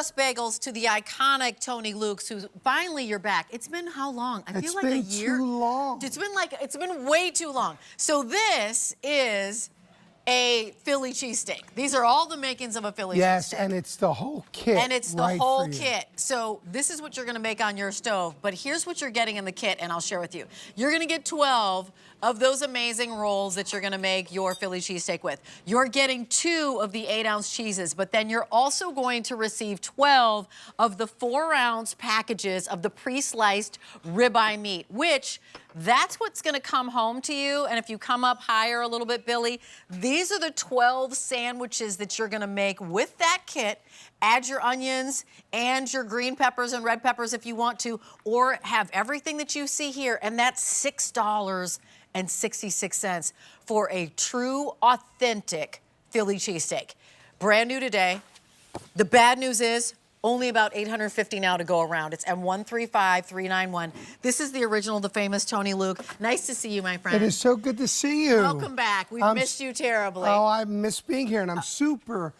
Just Bagels to the iconic Tony Luke's, who's finally you're back. It's been how long? I feel like a year. It's been too long. It's been way too long. So this is a Philly cheesesteak. These are all the makings of a Philly cheesesteak. Yes, and it's the whole kit. And it's the whole kit. So this is what you're gonna make on your stove, but here's what you're getting in the kit, and I'll share with you. You're gonna get 12 of those amazing rolls that you're gonna make your Philly cheesesteak with. You're getting 2 of the 8-ounce cheeses, but then you're also going to receive 12 of the 4-ounce packages of the pre-sliced ribeye meat, which that's what's gonna come home to you. And if you come up higher a little bit, Billy, these are the 12 sandwiches that you're gonna make with that kit. Add your onions and your green peppers and red peppers if you want to, or have everything that you see here, and that's $6.66 for a true, authentic Philly cheesesteak. Brand new today. The bad news is, only about 850 now to go around. It's M135391. This is the original, the famous Tony Luke. Nice to see you, my friend. It is so good to see you. Welcome back. We've missed you terribly. Oh, I miss being here, and I'm super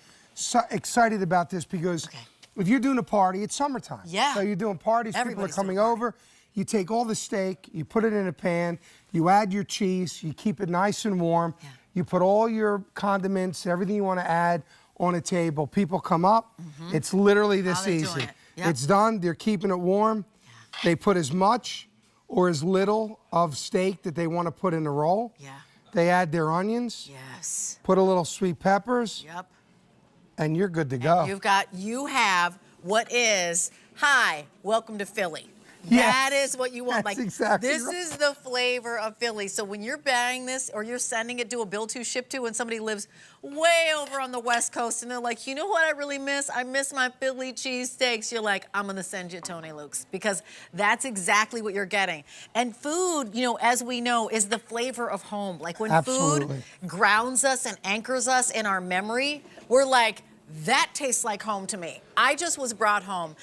excited about this because if you're doing a party, it's summertime. Yeah. So you're doing parties, people are coming over. You take all the steak, you put it in a pan, you add your cheese, you keep it nice and warm. Yeah. You put all your condiments, everything you want to add on a table. People come up. It's literally this easy. It's done. They're keeping it warm. Yeah. They put as much or as little of steak that they want to put in the roll. Yeah. They add their onions. Yes. Put a little sweet peppers. Yep. And you're good to go. And you have what is, hi, welcome to Philly. Yes, that is what you want. That's exactly this is the flavor of Philly. So when you're buying this or you're sending it to a bill to, ship to, and somebody lives way over on the West Coast and they're like, you know what I really miss? I miss my Philly cheesesteaks. You're like, I'm gonna send you Tony Luke's, because that's exactly what you're getting. And food, you know, as we know, is the flavor of home. Like when food grounds us and anchors us in our memory, we're like, that tastes like home to me. I just was brought home.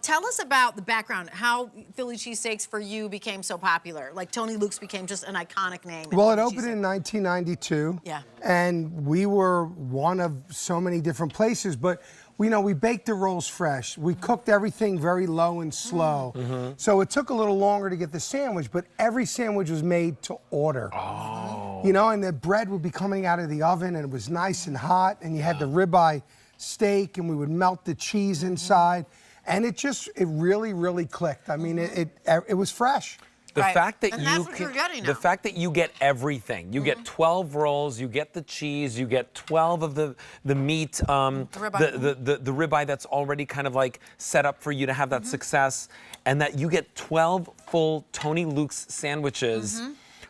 Tell us about the background, how Philly cheesesteaks for you became so popular. Like Tony Luke's became just an iconic name. Well, it opened in 1992. Yeah. And we were one of so many different places, but we baked the rolls fresh. We cooked everything very low and slow. So it took a little longer to get the sandwich, but every sandwich was made to order. Oh. You know, and the bread would be coming out of the oven and it was nice and hot, and you had the ribeye steak, and we would melt the cheese inside, and it really, really clicked. I mean, it was fresh. The fact that the fact that you get everything, you get 12 rolls, you get the cheese, you get 12 of the meat, the ribeye that's already kind of like set up for you to have that success, and that you get 12 full Tony Luke's sandwiches.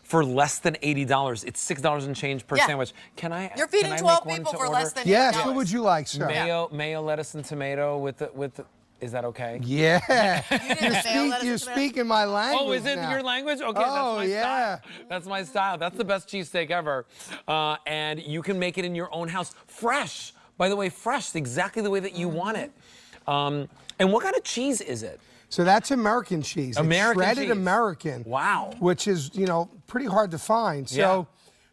For less than $80. It's $6 and change per sandwich. You're feeding 12 people for less than $80. Yes, what would you like, sir? Mayo, lettuce, and tomato with the is that okay? Yeah. You're speaking my language. Oh, is it your language? Okay, that's my style. That's my style. That's the best cheesesteak ever. And you can make it in your own house. Fresh. By the way, fresh, exactly the way that you want it. And what kind of cheese is it? So that's American cheese. American shredded cheese. American. Wow. Which is, pretty hard to find. So,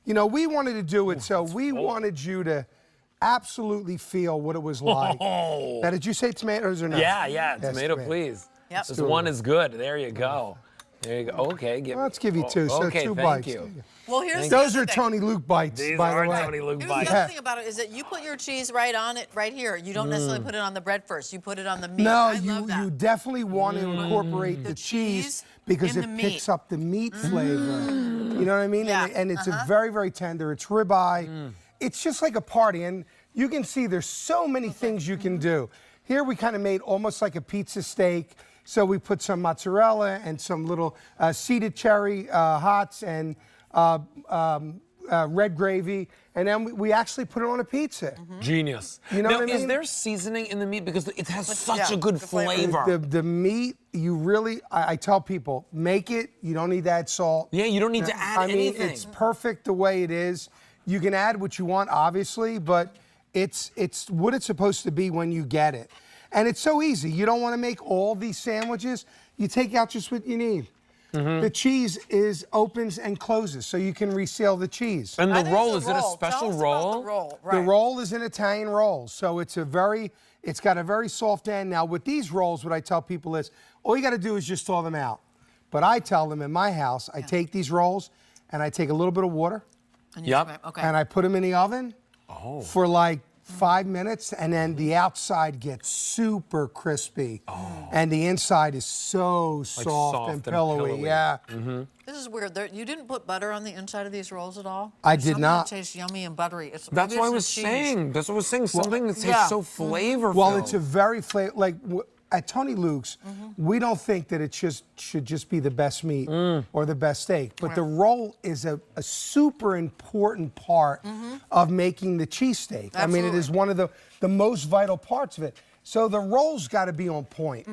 we wanted to do it. So we wanted you to absolutely feel what it was like. Now, did you say tomatoes or not? Yeah, yes, tomato, please. Yep. This one is good. There you go. There you go. Okay, let's give you 2. So 2 bites. You. Well, here's those are Tony Luke bites. These by are the way. Tony Luke bites. Here's the other thing about it is that you put your cheese right on it, right here. You don't necessarily put it on the bread first. You put it on the meat. No, you definitely want to incorporate the cheese because it picks up the meat flavor. You know what I mean? Yeah. And it's a very, very tender. It's ribeye. It's just like a party, and you can see there's so many things you can do. Here we kind of made almost like a pizza steak. So we put some mozzarella and some little seeded cherry hots and red gravy, and then we actually put it on a pizza. Genius. You know what I mean? Is there seasoning in the meat? Because it has such a good flavor. The meat, you really, I tell people, make it. You don't need to add salt. Yeah, you don't need to add anything. I mean, it's perfect the way it is. You can add what you want, obviously, but it's what it's supposed to be when you get it. And it's so easy. You don't want to make all these sandwiches. You take out just what you need. The cheese opens and closes, so you can reseal the cheese. And the roll, is it a special roll? The roll, The roll is an Italian roll, so it's a very It's got a very soft end. Now, with these rolls, what I tell people is, all you got to do is just thaw them out. But I tell them in my house, I take these rolls and I take a little bit of water. And Yep. And I put them in the oven for like 5 minutes, and then the outside gets super crispy, and the inside is so soft and pillowy. Yeah. This is weird. You didn't put butter on the inside of these rolls at all? I did not. It tastes yummy and buttery. That's what I was saying. That's what I was saying. Something that tastes so flavorful. Well, it's a very like at Tony Luke's, we don't think that it should just be the best meat or the best steak, but the roll is a super important part of making the cheesesteak. I mean, it is one of the most vital parts of it. So the roll's got to be on point.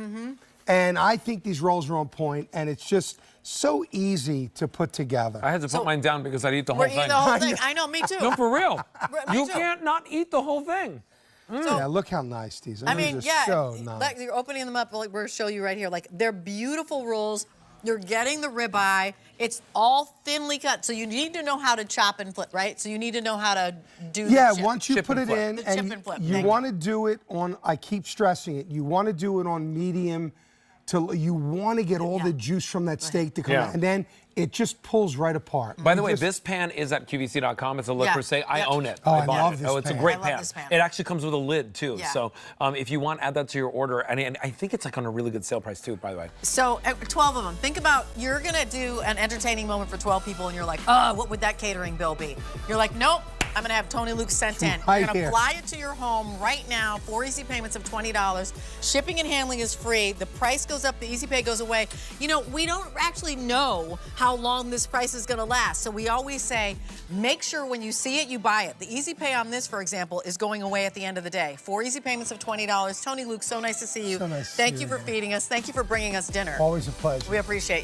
And I think these rolls are on point, and it's just so easy to put together. I had to put mine down because I'd eat the whole thing. We're eating the whole thing. I know, me too. No, for real. Me You too. can't not eat the whole thing. So, Yeah, look how nice these are. I mean, These are so nice. like you're opening them up, like we're showing you right here. Like they're beautiful rolls. You're getting the ribeye. It's all thinly cut, so you need to know how to chop and flip, right? So you need to know how to do. Yeah, the chip. once you Chip put and it flip. in, The chip and and flip, you thank want to do it on. I keep stressing it. You want to do it on medium. You want to get all the juice from that steak to come out, and then it just pulls right apart. By the way, this pan is at QVC.com. It's a Le Creuset. I own it. Oh, I bought love it. this Oh, it's a pan. great I love pan. this pan. It actually comes with a lid too. Yeah. So if you want, add that to your order. And I think it's like on a really good sale price too, by the way. So 12 of them. Think about you're gonna do an entertaining moment for 12 people, and you're like, oh, what would that catering bill be? You're like, nope. I'm gonna have Tony Luke sent in. Right You're gonna here. fly it to your home right now. 4 easy payments of $20. Shipping and handling is free. The price goes up, the easy pay goes away. You know, we don't actually know how long this price is gonna last. So we always say, make sure when you see it, you buy it. The easy pay on this, for example, is going away at the end of the day. 4 easy payments of $20. Tony Luke, so nice to see you. So nice to Thank see you you. for feeding us. Thank you for bringing us dinner. Always a pleasure. We appreciate you.